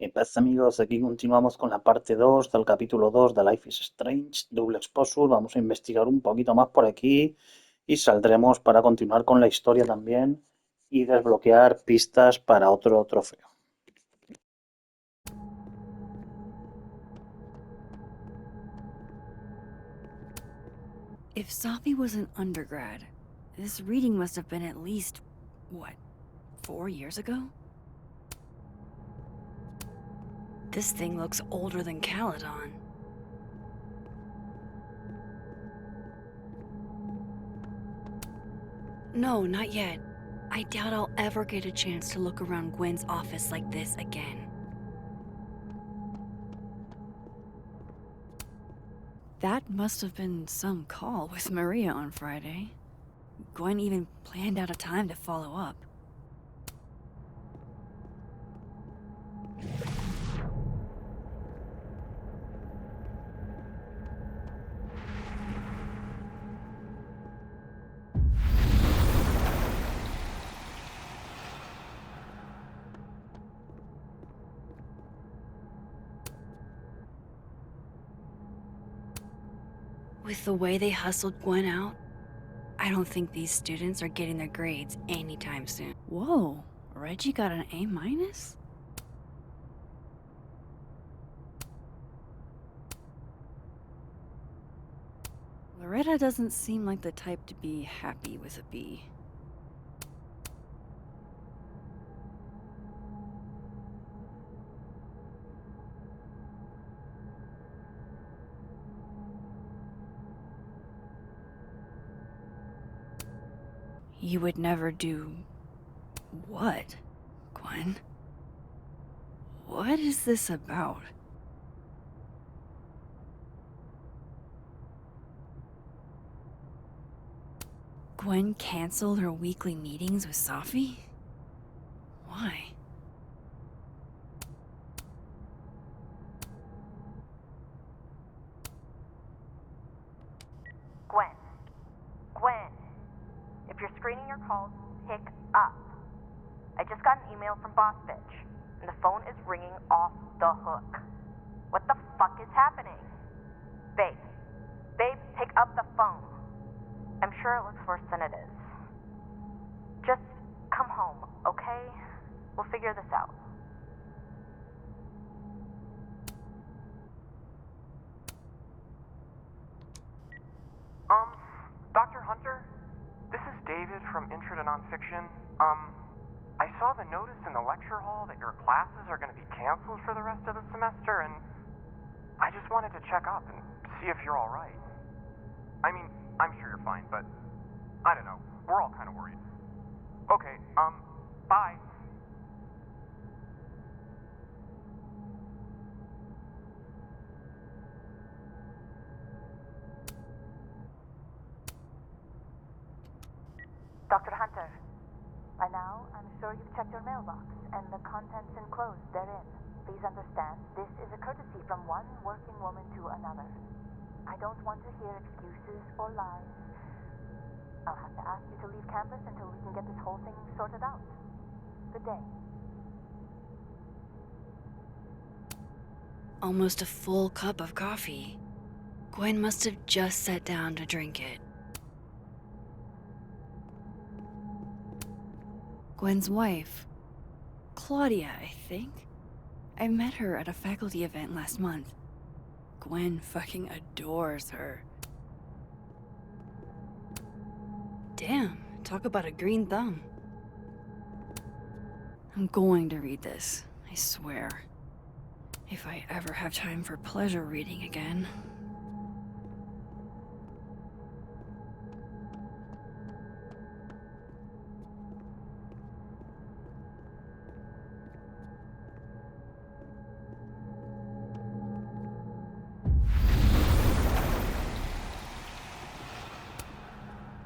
¿Qué pasa, amigos? Aquí continuamos con la parte 2 del capítulo 2 de Life is Strange, Double Exposure. Vamos a investigar un poquito más por aquí y saldremos para continuar con la historia también y desbloquear pistas para otro trofeo. If Sophie was an undergrad, this reading must have been at least, what, 4 years ago? This thing looks older than Caledon. No, not yet. I doubt I'll ever get a chance to look around Gwen's office like this again. That must have been some call with Maria on Friday. Gwen even planned out a time to follow up. With the way they hustled Gwen out, I don't think these students are getting their grades anytime soon. Whoa, Reggie got an A minus? Loretta doesn't seem like the type to be happy with a B. You would never do... what, Gwen? What is this about? Gwen canceled her weekly meetings with Safi? Why? Gwen. Gwen. If you're screening your calls, pick up. I just got an email from Boss Bitch, and the phone is ringing off the hook. What the fuck is happening? Babe. Babe, pick up the phone. I'm sure it looks worse than it is. Just come home, okay? We'll figure this out. Dr. Hunter? This is David from Intro to Nonfiction. I saw the notice in the lecture hall that your classes are going to be canceled for the rest of the semester, and I just wanted to check up and see if you're all right. I mean, I'm sure you're fine, but I don't know. We're all kind of worried. Okay, bye. Dr. Hunter. By now, I'm sure you've checked your mailbox, and the contents enclosed therein. Please understand, this is a courtesy from one working woman to another. I don't want to hear excuses or lies. I'll have to ask you to leave campus until we can get this whole thing sorted out. Good day. Almost a full cup of coffee. Gwen must have just sat down to drink it. Gwen's wife. Claudia, I think. I met her at a faculty event last month. Gwen fucking adores her. Damn, talk about a green thumb. I'm going to read this, I swear. If I ever have time for pleasure reading again.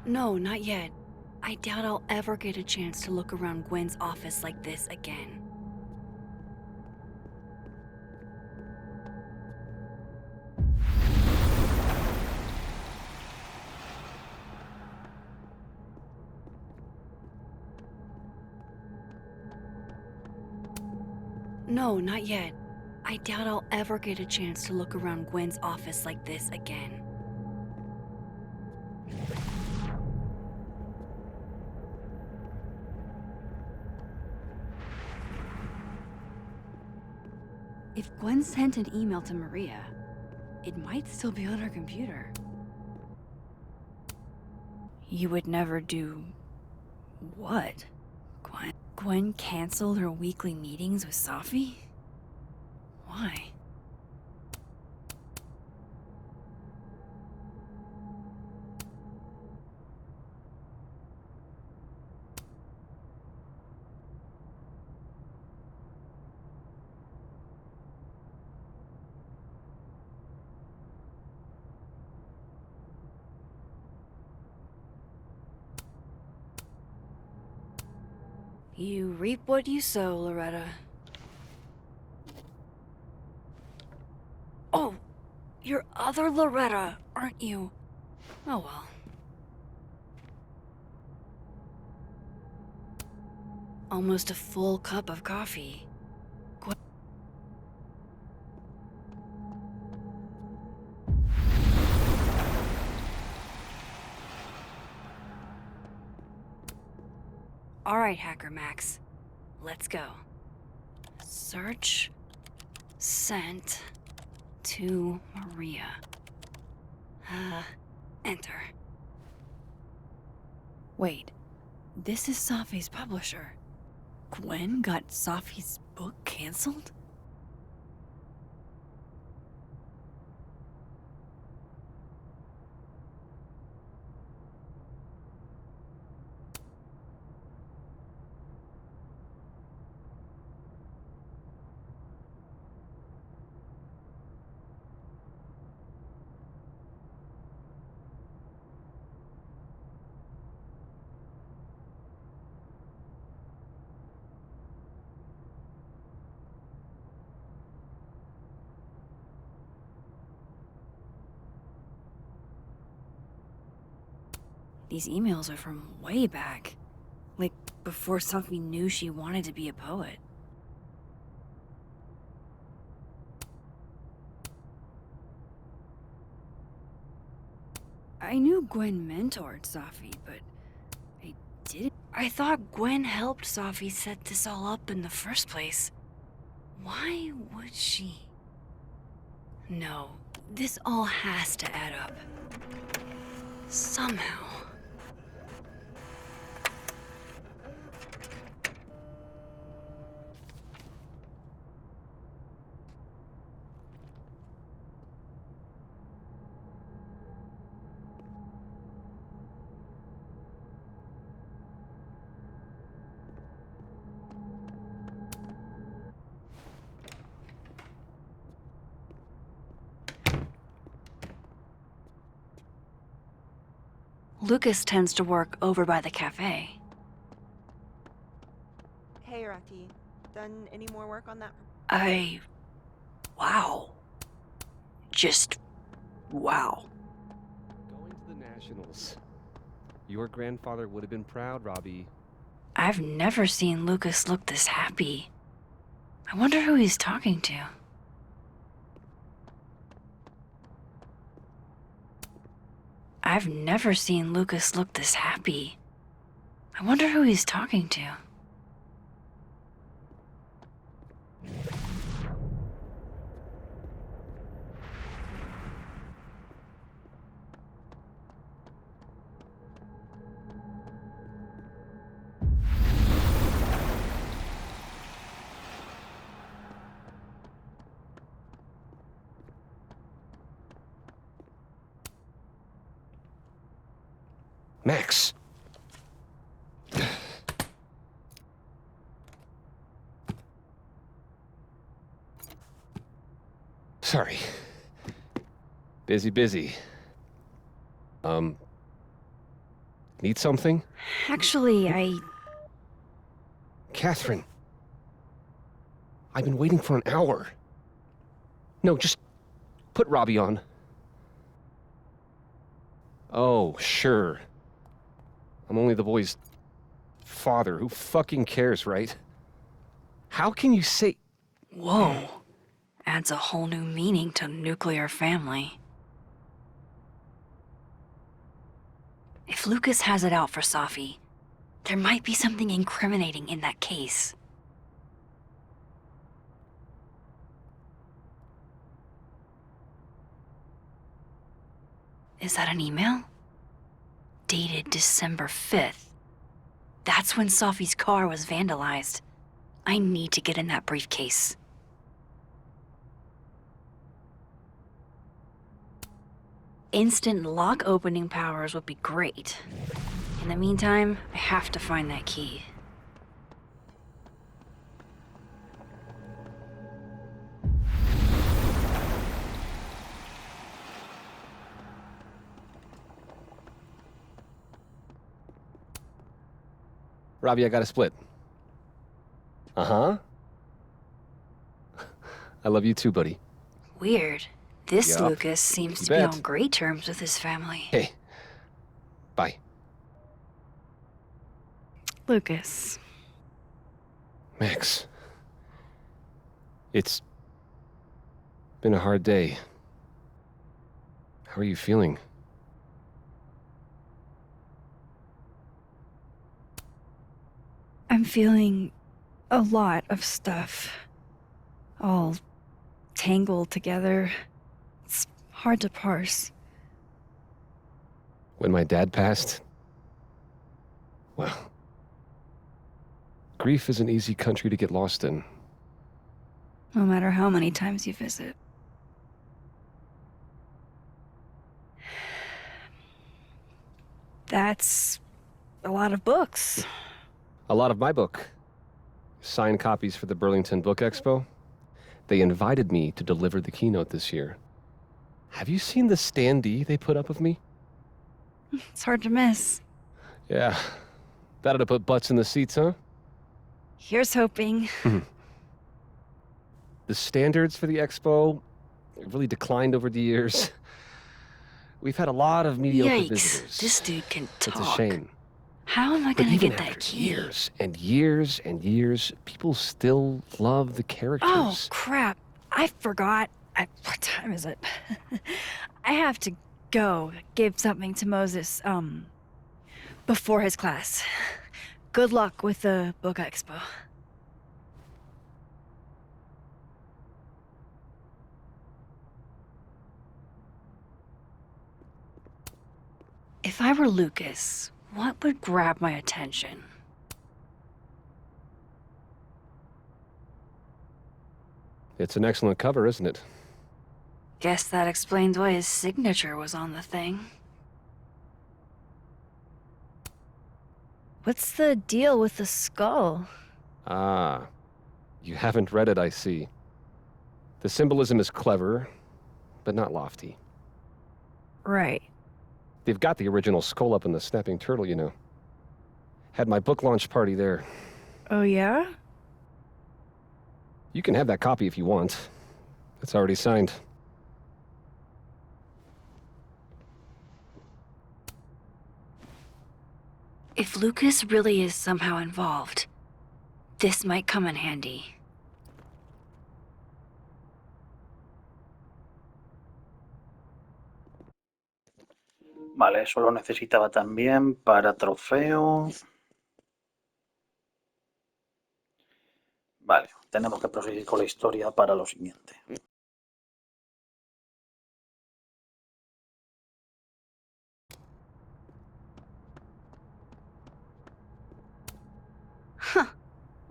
No, not yet. I doubt I'll ever get a chance to look around Gwen's office like this again. No, not yet. I doubt I'll ever get a chance to look around Gwen's office like this again. If Gwen sent an email to Maria, it might still be on her computer. You would never do... what? Gwen canceled her weekly meetings with Safi? Why? You reap what you sow, Loretta. Oh, you're other Loretta, aren't you? Oh well. Almost a full cup of coffee. Alright, Hacker Max. Let's go. Search... sent... to Maria. Enter. Wait. This is Safi's publisher. Gwen got Safi's book canceled? These emails are from way back. Like, before Safi knew she wanted to be a poet. I knew Gwen mentored Safi, but I didn't... I thought Gwen helped Safi set this all up in the first place. Why would she? No, this all has to add up. Somehow. Lucas tends to work over by the cafe. Hey, Rocky. Done any more work on that? Wow. Just... wow. Going to the Nationals. Your grandfather would have been proud, Robbie. I've never seen Lucas look this happy. I wonder who he's talking to. I've never seen Lucas look this happy. I wonder who he's talking to. Max! Sorry. Busy. Need something? Actually, Catherine. I've been waiting for an hour. No, just put Robbie on. Oh, sure. I'm only the boy's father. Who fucking cares, right? How can you say... Whoa. Adds a whole new meaning to nuclear family. If Lucas has it out for Safi, there might be something incriminating in that case. Is that an email? Dated December 5th. That's when Safi's car was vandalized. I need to get in that briefcase. Instant lock opening powers would be great. In the meantime, I have to find that key. Robbie, I got a split. Uh-huh. I love you too, buddy. Weird. This Yup. Lucas seems You to be bet. on great terms with his family. Hey. Bye. Lucas. Max. It's been a hard day. How are you feeling? I'm feeling a lot of stuff. All tangled together. It's hard to parse. When my dad passed, well, grief is an easy country to get lost in. No matter how many times you visit. That's a lot of books. A lot of my book. Signed copies for the Burlington Book Expo. They invited me to deliver the keynote this year. Have you seen the standee they put up of me? It's hard to miss. Yeah. That ought to put butts in the seats, huh? Here's hoping. The standards for the expo really declined over the years. We've had a lot of mediocre Yikes. visitors. This dude can talk. It's a shame. How am I But gonna even get that after key? years and years and years, people still love the characters. Oh, crap. I forgot. What time is it? I have to go give something to Moses, before his class. Good luck with the book expo. If I were Lucas, what would grab my attention? It's an excellent cover, isn't it? Guess that explains why his signature was on the thing. What's the deal with the skull? Ah, you haven't read it, I see. The symbolism is clever, but not lofty. Right. They've got the original skull up in the snapping turtle, you know. Had my book launch party there. Oh, yeah? You can have that copy if you want. It's already signed. If Lucas really is somehow involved, this might come in handy. Vale, eso lo necesitaba también para trofeo. Vale, tenemos que proseguir con la historia para lo siguiente.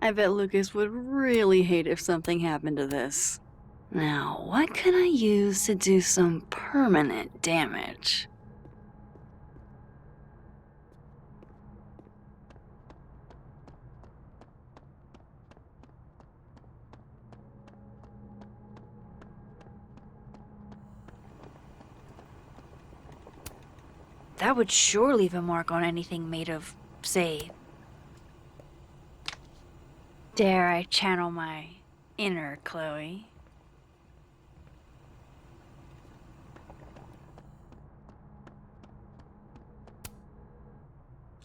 I bet Lucas would really hate if something happened to this. Now, what can I use to do some permanent damage? That would sure leave a mark on anything made of, say... Dare I channel my inner Chloe?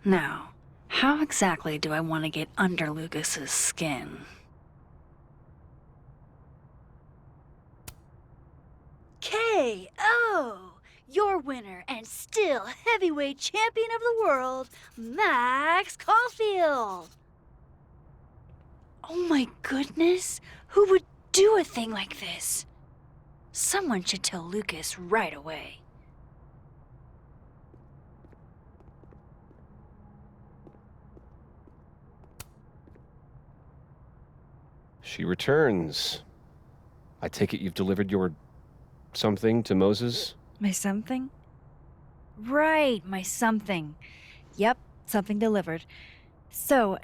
Now, how exactly do I want to get under Lucas's skin? KO! Your winner and still heavyweight champion of the world, Max Caulfield! Oh my goodness, who would do a thing like this? Someone should tell Lucas right away. She returns. I take it you've delivered your something to Moses? My something? Right, my something. Yep, something delivered. So,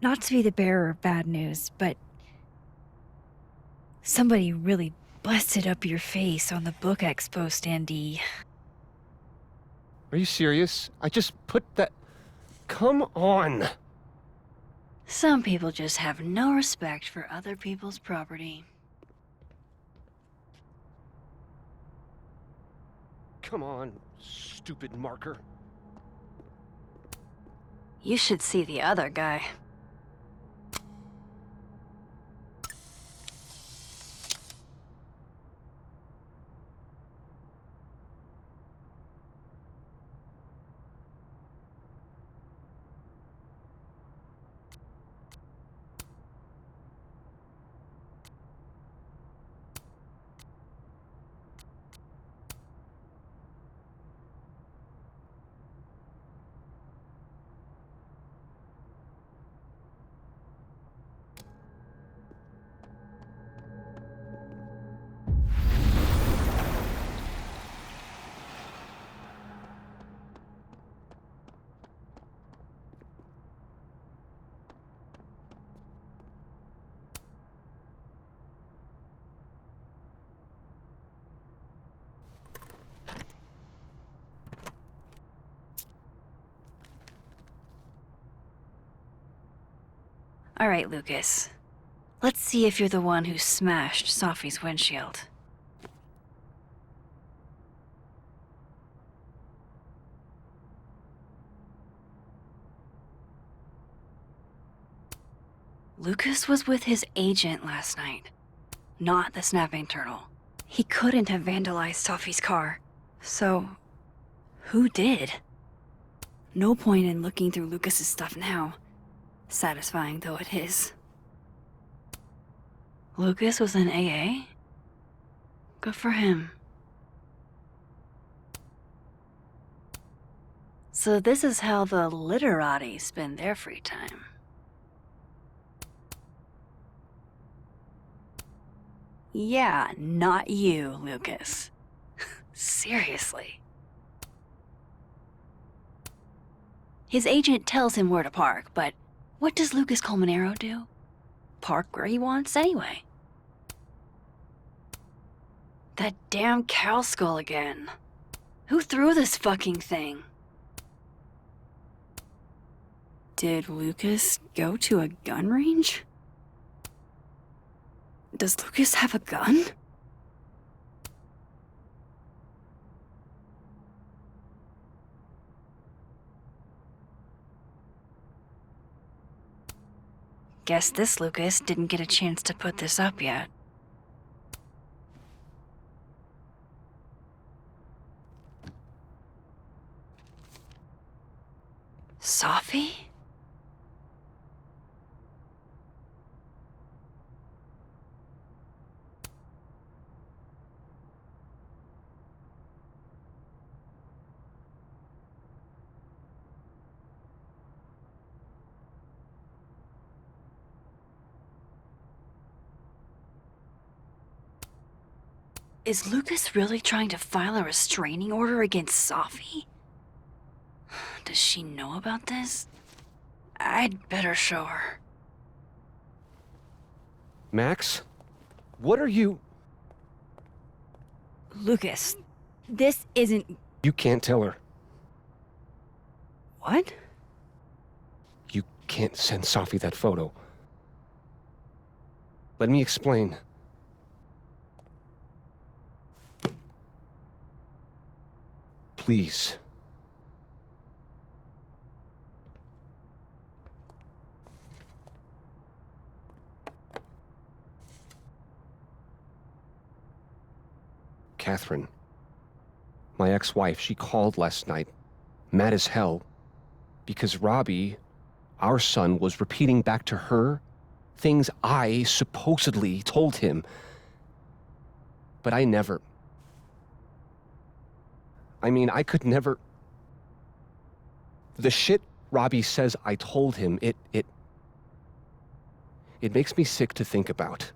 not to be the bearer of bad news, but somebody really busted up your face on the book expo standee. Are you serious? I just put that... Come on! Some people just have no respect for other people's property. Come on, stupid marker. You should see the other guy. All right, Lucas. Let's see if you're the one who smashed Sophie's windshield. Lucas was with his agent last night, not the snapping turtle. He couldn't have vandalized Sophie's car. So, who did? No point in looking through Lucas's stuff now, satisfying though it is. Lucas was in AA? Good for him. So this is how the literati spend their free time. Yeah, not you, Lucas. Seriously. His agent tells him where to park, but what does Lucas Colmenero do? Park where he wants anyway. That damn cow skull again. Who threw this fucking thing? Did Lucas go to a gun range? Does Lucas have a gun? Guess this Lucas didn't get a chance to put this up yet. Sophie? Is Lucas really trying to file a restraining order against Sophie? Does she know about this? I'd better show her. Max? What are you... Lucas, this isn't... You can't tell her. What? You can't send Sophie that photo. Let me explain. Please. Catherine. My ex-wife, she called last night, mad as hell, because Robbie, our son, was repeating back to her things I supposedly told him. But I never... I could never... The shit Robbie says I told him, it makes me sick to think about.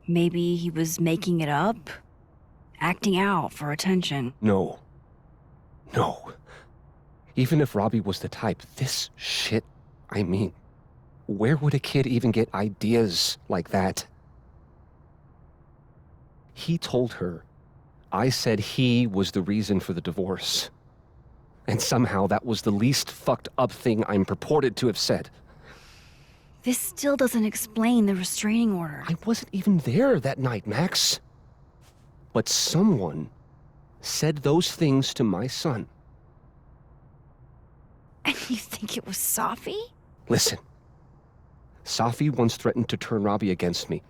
Maybe he was making it up? Acting out for attention. No. Even if Robbie was the type, this shit, where would a kid even get ideas like that? He told her I said he was the reason for the divorce. And somehow that was the least fucked up thing I'm purported to have said. This still doesn't explain the restraining order. I wasn't even there that night, Max. But someone said those things to my son. And you think it was Safi? Listen, Safi once threatened to turn Robbie against me.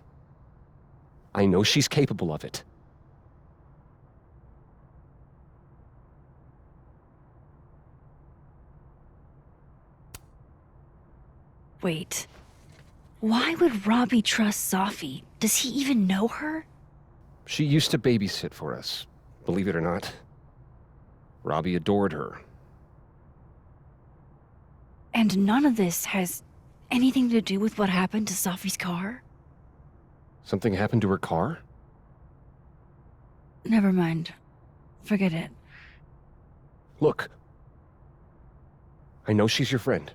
I know she's capable of it. Wait. Why would Robbie trust Safi? Does he even know her? She used to babysit for us, believe it or not. Robbie adored her. And none of this has anything to do with what happened to Safi's car? Something happened to her car? Never mind. Forget it. Look. I know she's your friend.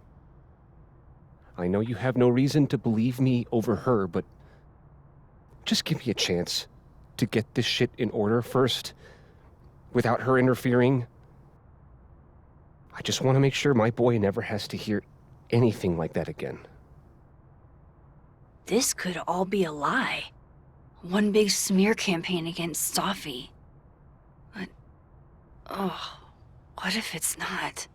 I know you have no reason to believe me over her, but just give me a chance to get this shit in order first, without her interfering. I just want to make sure my boy never has to hear anything like that again. This could all be a lie. One big smear campaign against Safi. But, what if it's not?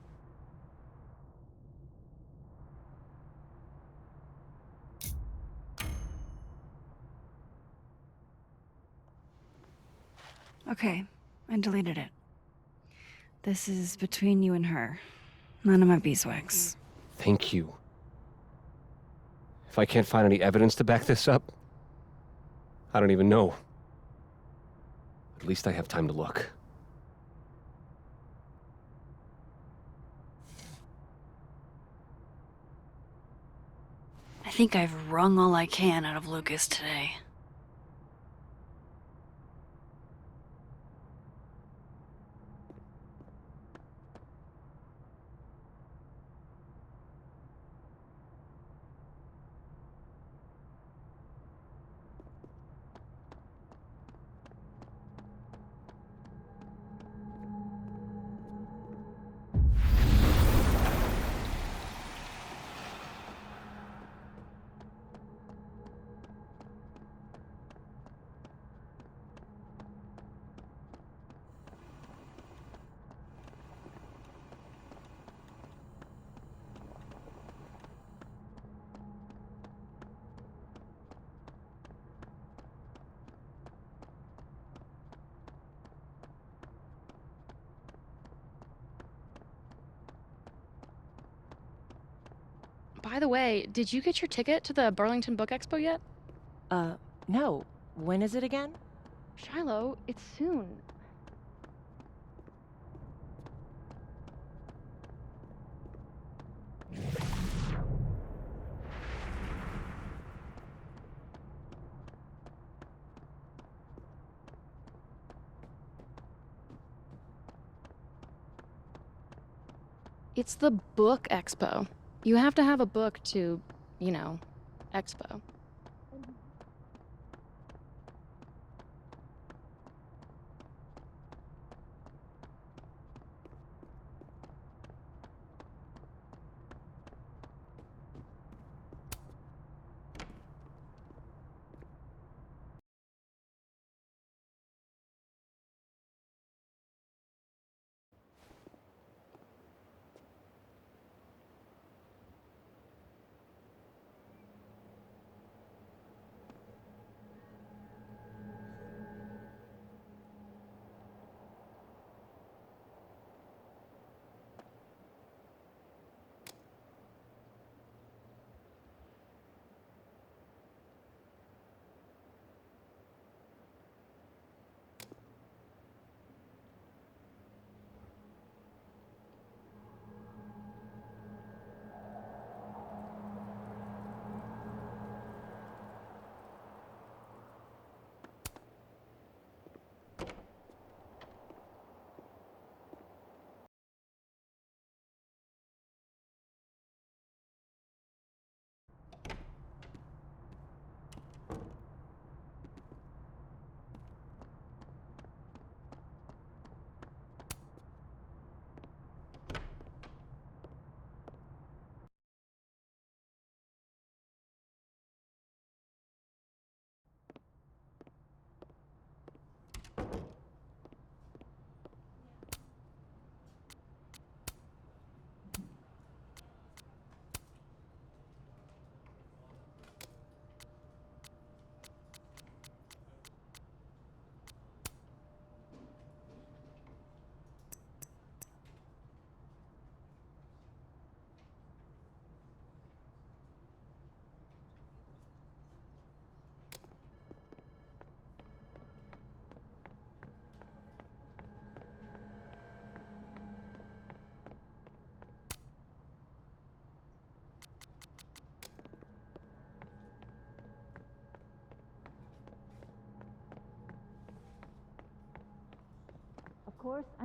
Okay, I deleted it. This is between you and her. None of my beeswax. Thank you. If I can't find any evidence to back this up, I don't even know. At least I have time to look. I think I've wrung all I can out of Lucas today. By the way, did you get your ticket to the Burlington Book Expo yet? No. When is it again? Shiloh, it's soon. It's the Book Expo. You have to have a book to, expo.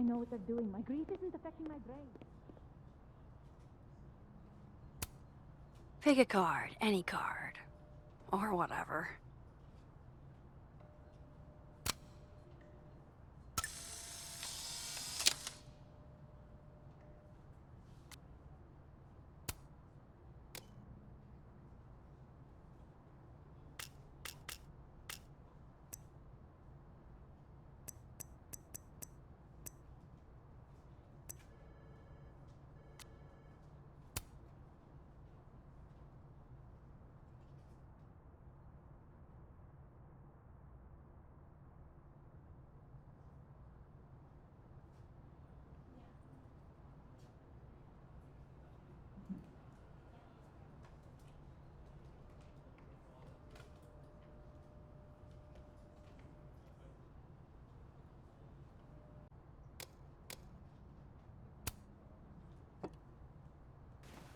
I know what they're doing. My grief isn't affecting my brain. Pick a card, any card. Or whatever.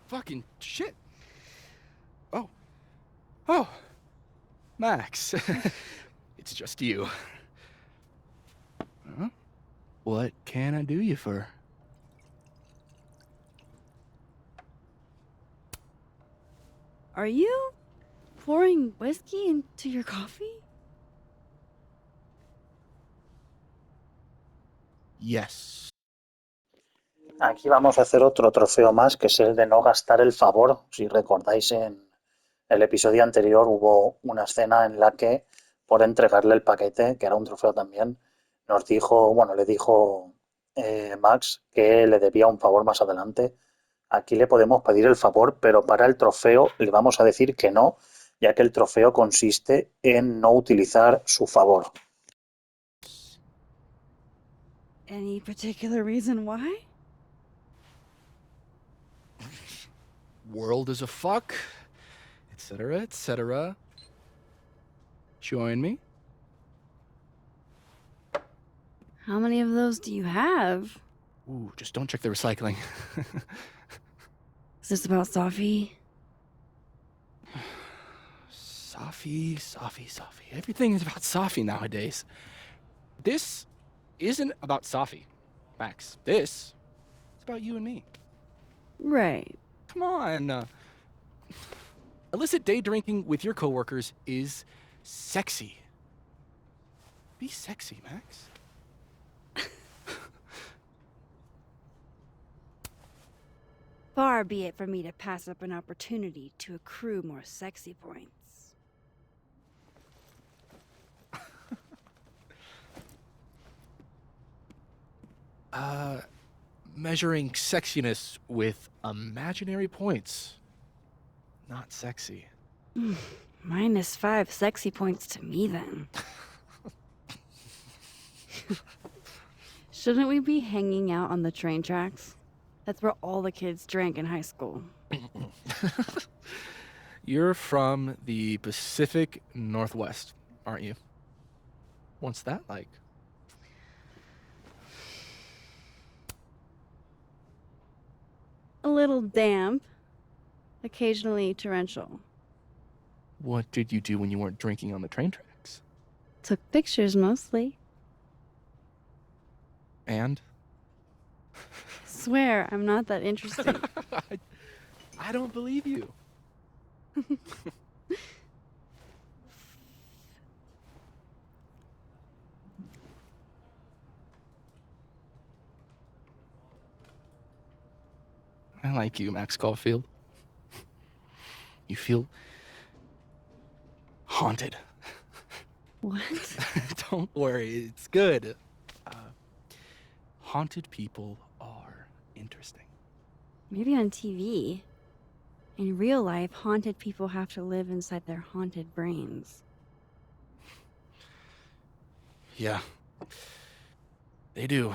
Fucking shit. Oh. Oh. Max. It's just you. Huh? What can I do you for? Are you pouring whiskey into your coffee? Yes. Aquí vamos a hacer otro trofeo más, que es el de no gastar el favor. Si recordáis, en el episodio anterior hubo una escena en la que, por entregarle el paquete, que era un trofeo también, nos dijo, bueno, le dijo Max que le debía un favor más adelante. Aquí le podemos pedir el favor, pero para el trofeo le vamos a decir que no, ya que el trofeo consiste en no utilizar su favor. Any particular reason why? World is a fuck, etc., etc. Join me? How many of those do you have? Ooh, just don't check the recycling. Is this about Safi? Safi, Safi, Safi. Everything is about Safi nowadays. This isn't about Safi, Max. This is about you and me. Right. Come on. Illicit day drinking with your coworkers is sexy. Be sexy, Max. Far be it from me to pass up an opportunity to accrue more sexy points. Measuring sexiness with imaginary points. Not sexy. -5 sexy points to me, then. Shouldn't we be hanging out on the train tracks? That's where all the kids drank in high school. You're from the Pacific Northwest, aren't you? What's that like? A little damp, occasionally torrential. What did you do when you weren't drinking on the train tracks? Took pictures mostly. And? Swear, I'm not that interesting. I don't believe you. I like you, Max Caulfield. You feel haunted. What? Don't worry, it's good. Haunted people are interesting. Maybe on TV. In real life, haunted people have to live inside their haunted brains. Yeah, they do.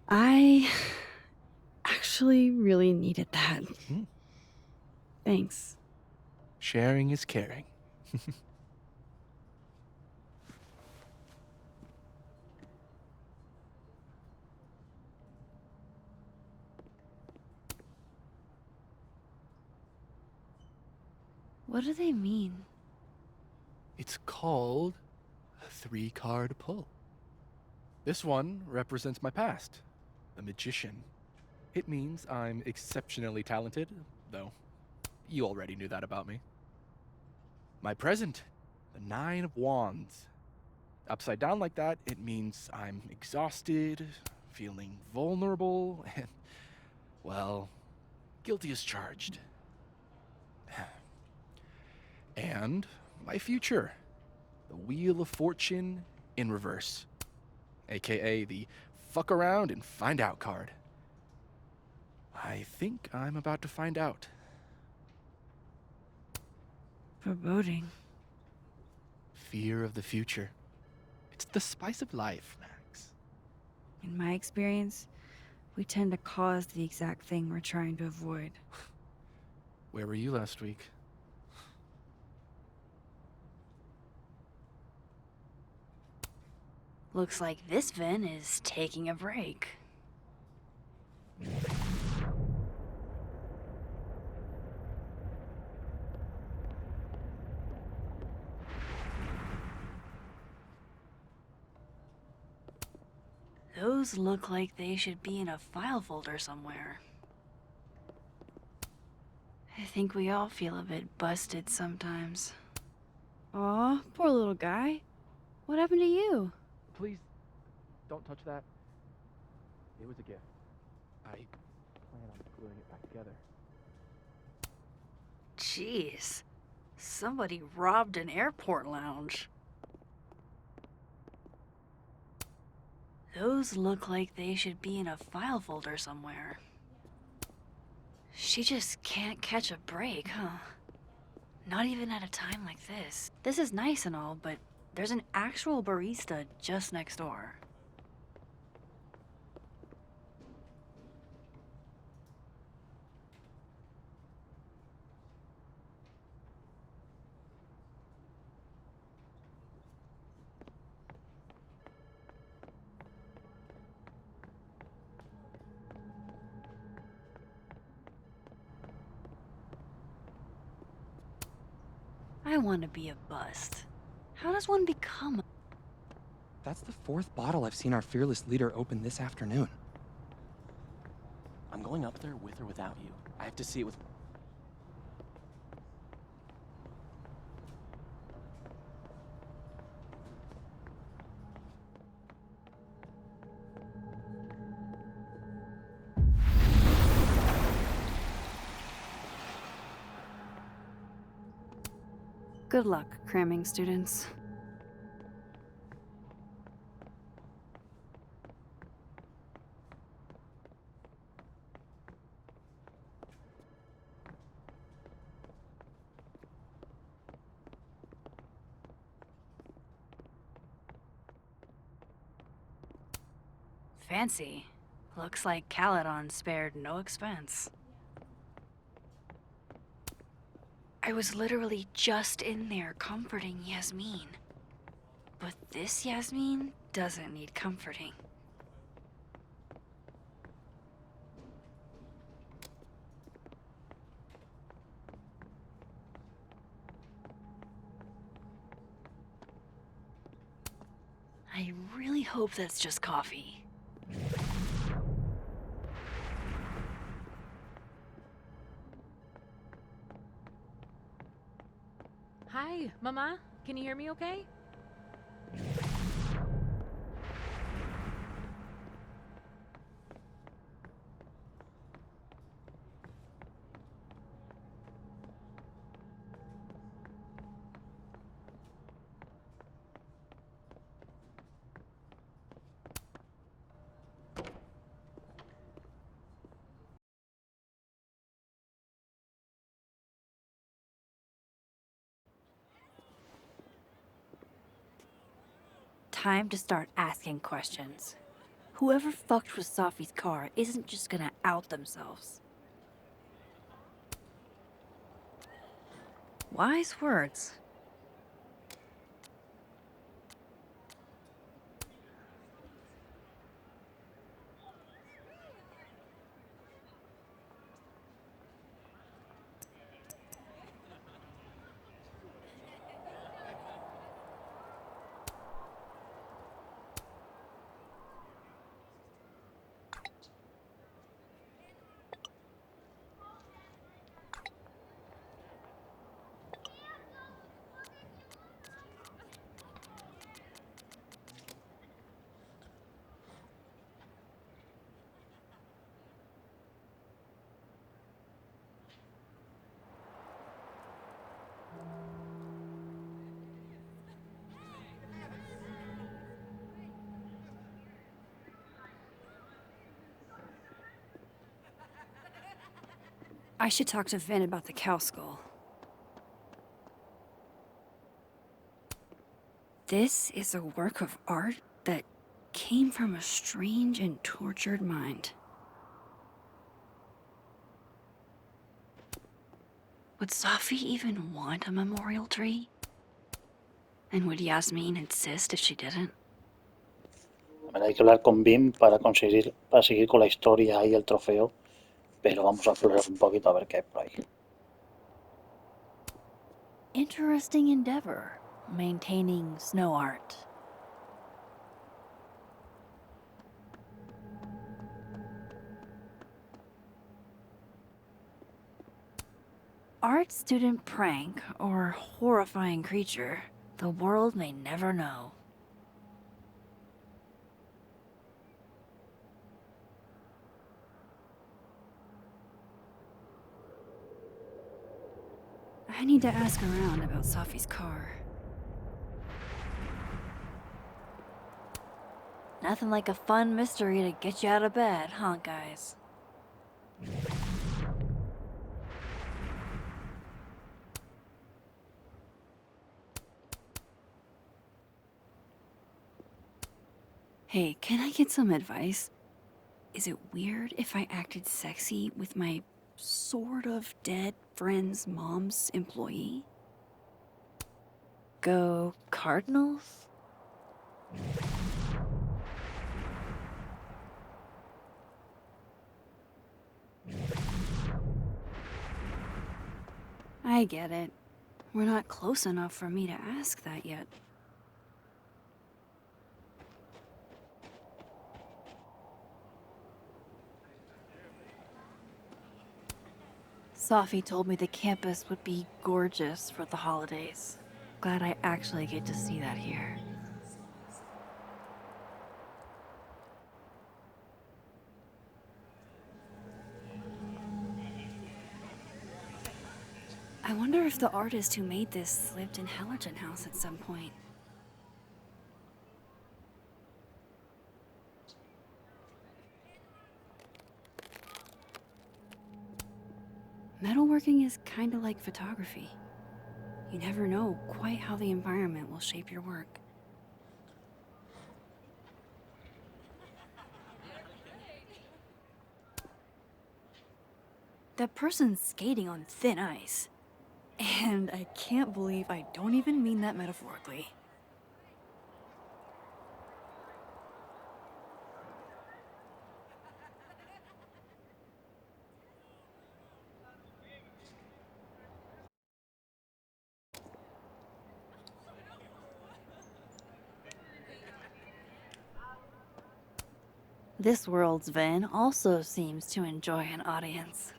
I actually really needed that. Thanks. Sharing is caring. What do they mean? It's called a 3-card pull. This one represents my past, the magician. It means I'm exceptionally talented, though you already knew that about me. My present, the 9 of Wands. Upside down like that, it means I'm exhausted, feeling vulnerable, and, well, guilty as charged. And my future, the Wheel of Fortune in reverse, aka the fuck around and find out card. I think I'm about to find out. Foreboding. Fear of the future. It's the spice of life, Max. In my experience, we tend to cause the exact thing we're trying to avoid. Where were you last week? Looks like this Vin is taking a break. Those look like they should be in a file folder somewhere. I think we all feel a bit busted sometimes. Aw, poor little guy. What happened to you? Please, don't touch that. It was a gift. I plan on gluing it back together. Jeez. Somebody robbed an airport lounge. Those look like they should be in a file folder somewhere. She just can't catch a break, huh? Not even at a time like this. This is nice and all, but there's an actual barista just next door. I want to be a bust. How does one become a... That's the 4th bottle I've seen our fearless leader open this afternoon. I'm going up there with or without you. I have to see it with... Good luck, cramming students. Fancy. Looks like Caledon spared no expense. I was literally just in there comforting Yasmin. But this Yasmin doesn't need comforting. I really hope that's just coffee. Hi, Mama. Can you hear me okay? Time to start asking questions. Whoever fucked with Safi's car isn't just gonna out themselves. Wise words. I should talk to Vin about the cow skull. This is a work of art that came from a strange and tortured mind. Would Safi even want a memorial tree? And would Yasmin insist if she didn't? A ver, hay que hablar con Bim para seguir con la historia y el trofeo, pero vamos a explorar un poquito a ver qué hay por ahí. Interesting endeavor, maintaining snow art. Art student prank or horrifying creature, the world may never know. I need to ask around about Safi's car. Nothing like a fun mystery to get you out of bed, huh, guys? Hey, can I get some advice? Is it weird if I acted sexy with my sort of dead friend's mom's employee? Go Cardinals? I get it. We're not close enough for me to ask that yet. Safi told me the campus would be gorgeous for the holidays. Glad I actually get to see that here. I wonder if the artist who made this lived in Hallerton House at some point. Metalworking is kinda like photography. You never know quite how the environment will shape your work. That person's skating on thin ice. And I can't believe I don't even mean that metaphorically. This world's Vin also seems to enjoy an audience.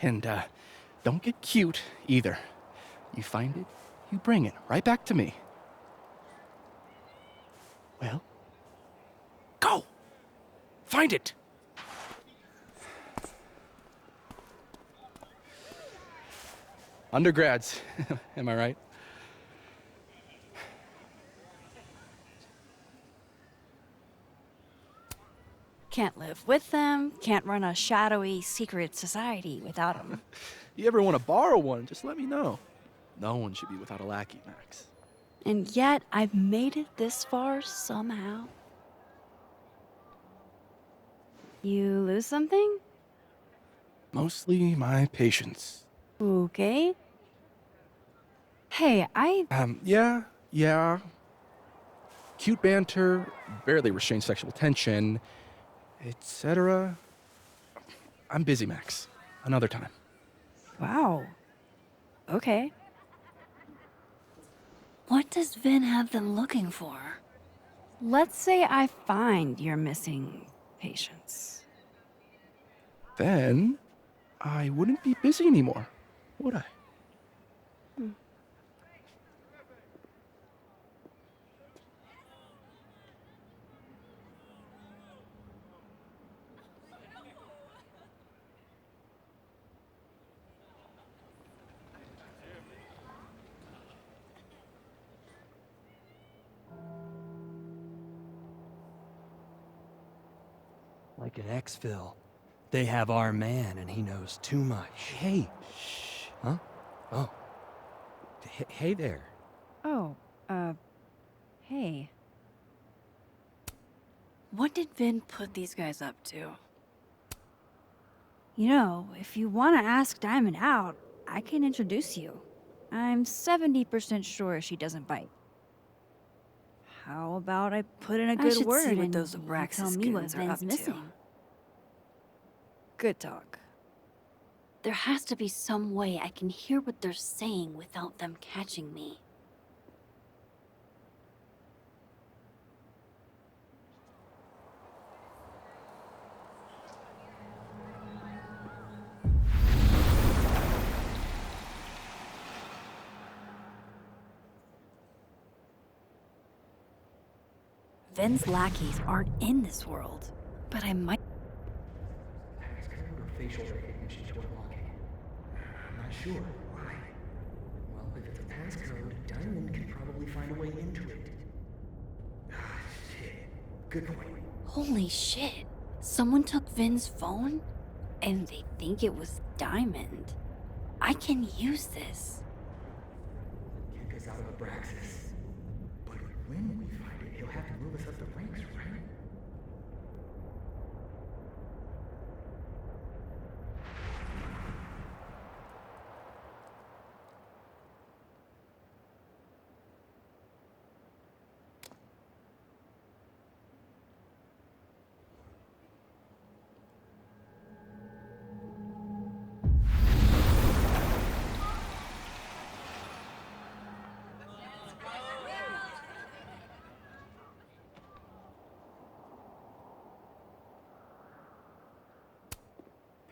And, don't get cute either. You find it, you bring it right back to me. Well, go! Find it! Undergrads, am I right? Can't live with them, can't run a shadowy secret society without them. You ever want to borrow one, just let me know. No one should be without a lackey, Max. And yet, I've made it this far somehow. You lose something? Mostly my patience. Okay. Hey, Yeah. Cute banter, barely restrained sexual tension, etc. I'm busy, Max. Another time. Wow. Okay. What does Vin have them looking for? Let's say I find your missing patience. Then I wouldn't be busy anymore, would I? Like an exfil. They have our man, and he knows too much. Hey! Shh. Huh? Oh. Hey there. Oh, hey. What did Vin put these guys up to? You know, if you want to ask Diamond out, I can introduce you. I'm 70% sure she doesn't bite. How about I put in a good word see what and those you Abraxas tell me what goons are Vin's up to. missing? Good talk. There has to be some way I can hear what they're saying without them catching me. Vin's lackeys aren't in this world, but I might. Passcode or facial recognition to unlock it? I'm not sure. Why? Well, if it's a passcode, Diamond can probably find a way into it. Ah, shit. Good point. Holy shit! Someone took Vin's phone? And they think it was Diamond. I can use this. Kick us out of Abraxas. But when we find it, he'll have to move us up the ranks, right?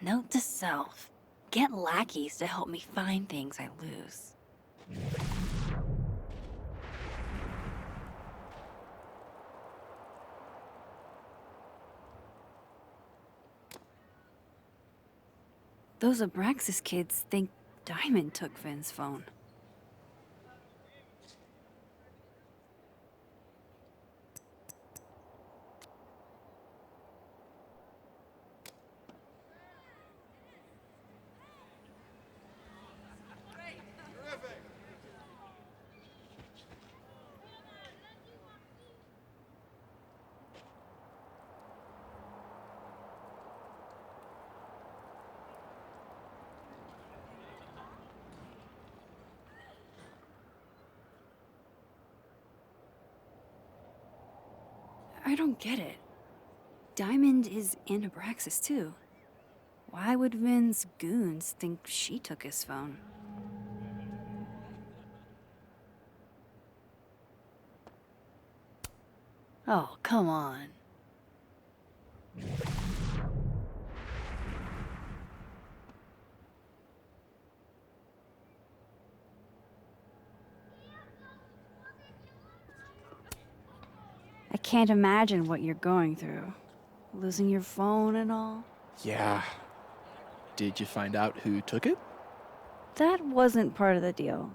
Note to self. Get lackeys to help me find things I lose. Those Abraxas kids think Diamond took Vin's phone. I don't get it. Diamond is in Abraxas too. Why would Vin's goons think she took his phone? Oh, come on. I can't imagine what you're going through. Losing your phone and all. Yeah. Did you find out who took it? That wasn't part of the deal.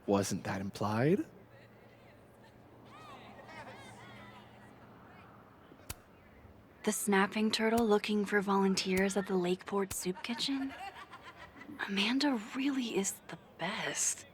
Wasn't that implied? The snapping turtle looking for volunteers at the Lakeport Soup Kitchen? Amanda really is the best.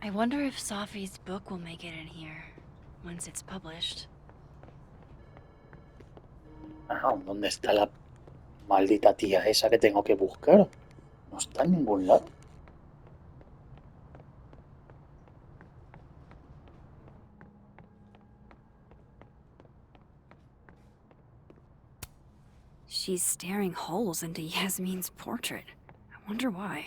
I wonder if Sophie's book will make it in here once it's published. Ah, ¿dónde está la maldita tía esa que tengo que buscar? No está en ningún lado. She's staring holes into Yasmin's portrait. I wonder why.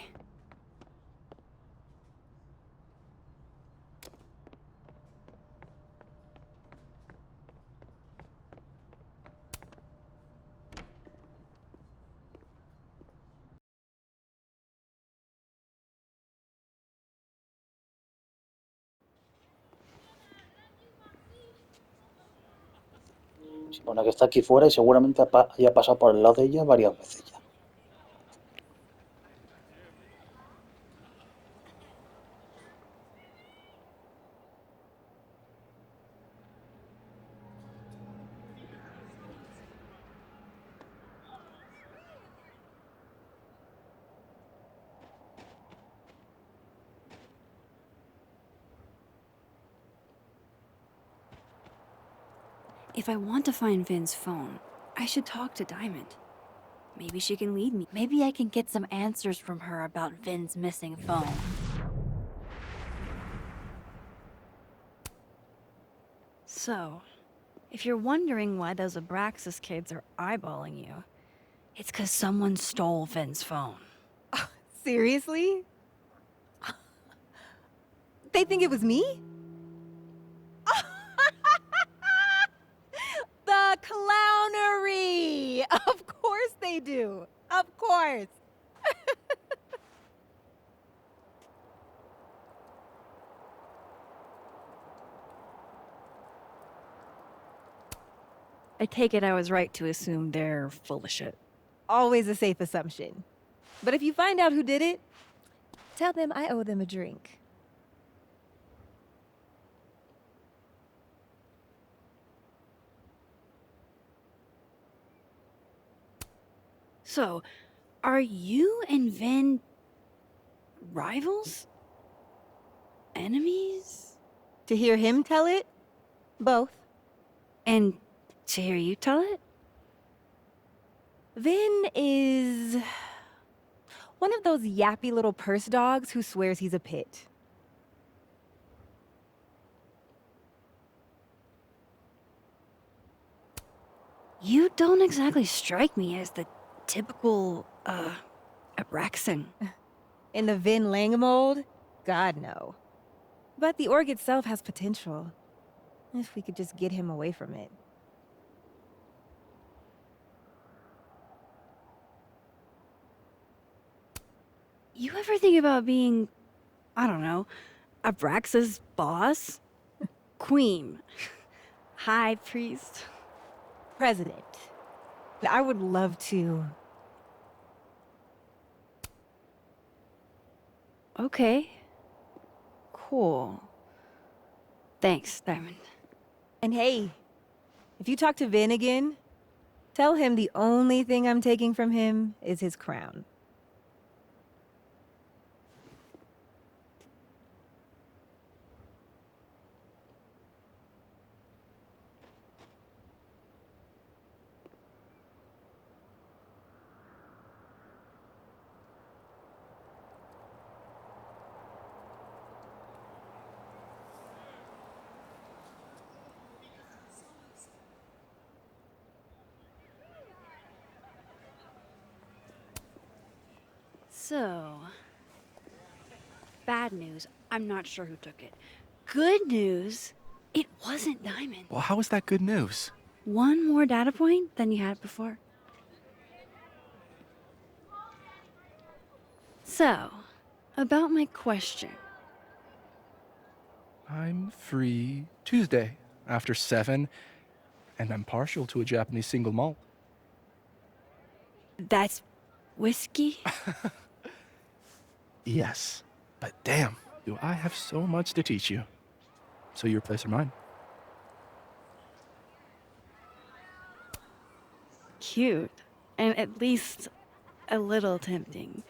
Se supone que está aquí fuera y seguramente haya pasado por el lado de ella varias veces ya. If I want to find Vin's phone, I should talk to Diamond. Maybe she can lead me. Maybe I can get some answers from her about Vin's missing phone. So, if you're wondering why those Abraxas kids are eyeballing you, it's 'cause someone stole Vin's phone. Seriously? They think it was me? The clownery! Of course they do. Of course. I take it I was right to assume they're full of shit. Always a safe assumption. But if you find out who did it, tell them I owe them a drink. So, are you and Vin rivals? Enemies? To hear him tell it, both. And to hear you tell it? Vin is one of those yappy little purse dogs who swears he's a pit. You don't exactly strike me as the typical, Abraxan. In the Vin Lang mold? God, no. But the org itself has potential. If we could just get him away from it. You ever think about being, I don't know, Abraxa's boss? Queen. High priest. President. I would love to. Okay. Cool. Thanks, Diamond. And hey, if you talk to Vin again, tell him the only thing I'm taking from him is his crown. So, bad news, I'm not sure who took it. Good news, it wasn't Diamond. Well, how is that good news? One more data point than you had before. So, about my question. I'm free Tuesday after 7, and I'm partial to a Japanese single malt. That's whiskey? Yes, but damn, do I have so much to teach you. So your place or mine? Cute. And at least a little tempting.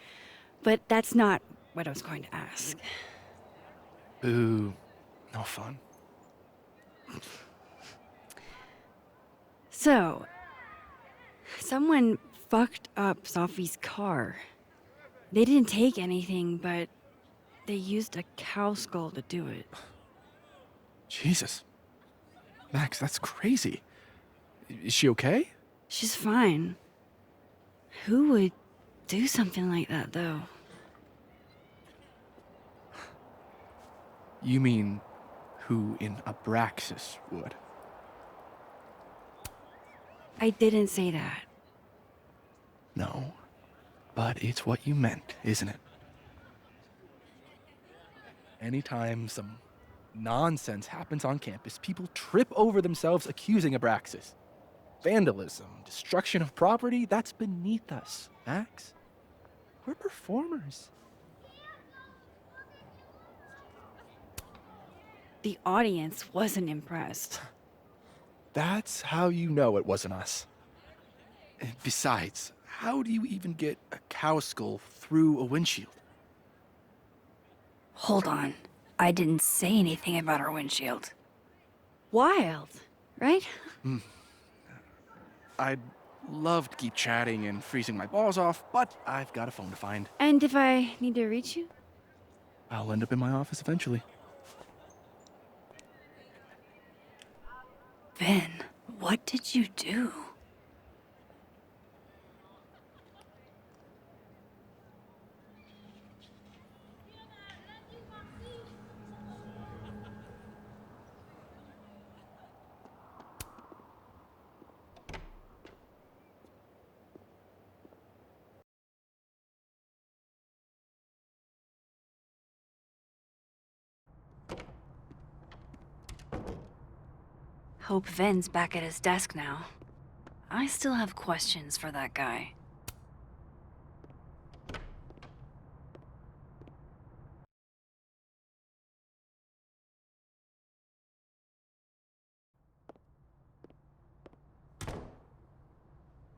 But that's not what I was going to ask. Boo. No fun. So, someone fucked up Sophie's car. They didn't take anything, but they used a cow skull to do it. Jesus. Max, that's crazy. Is she okay? She's fine. Who would do something like that, though? You mean who in Abraxas would? I didn't say that. No. But it's what you meant, isn't it? Anytime some nonsense happens on campus, people trip over themselves accusing Abraxas. Vandalism, destruction of property, that's beneath us, Max. We're performers. The audience wasn't impressed. That's how you know it wasn't us. Besides, how do you even get a cow skull through a windshield? Hold on. I didn't say anything about our windshield. Wild, right? I'd love to keep chatting and freezing my balls off, but I've got a phone to find. And if I need to reach you? I'll end up in my office eventually. Vin, what did you do? Hope Vin's back at his desk now. I still have questions for that guy.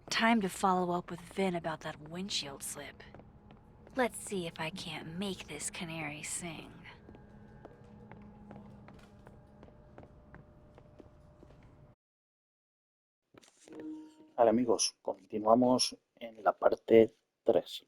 Time to follow up with Vin about that windshield slip. Let's see if I can't make this canary sing. Vale, amigos, continuamos en la parte 3.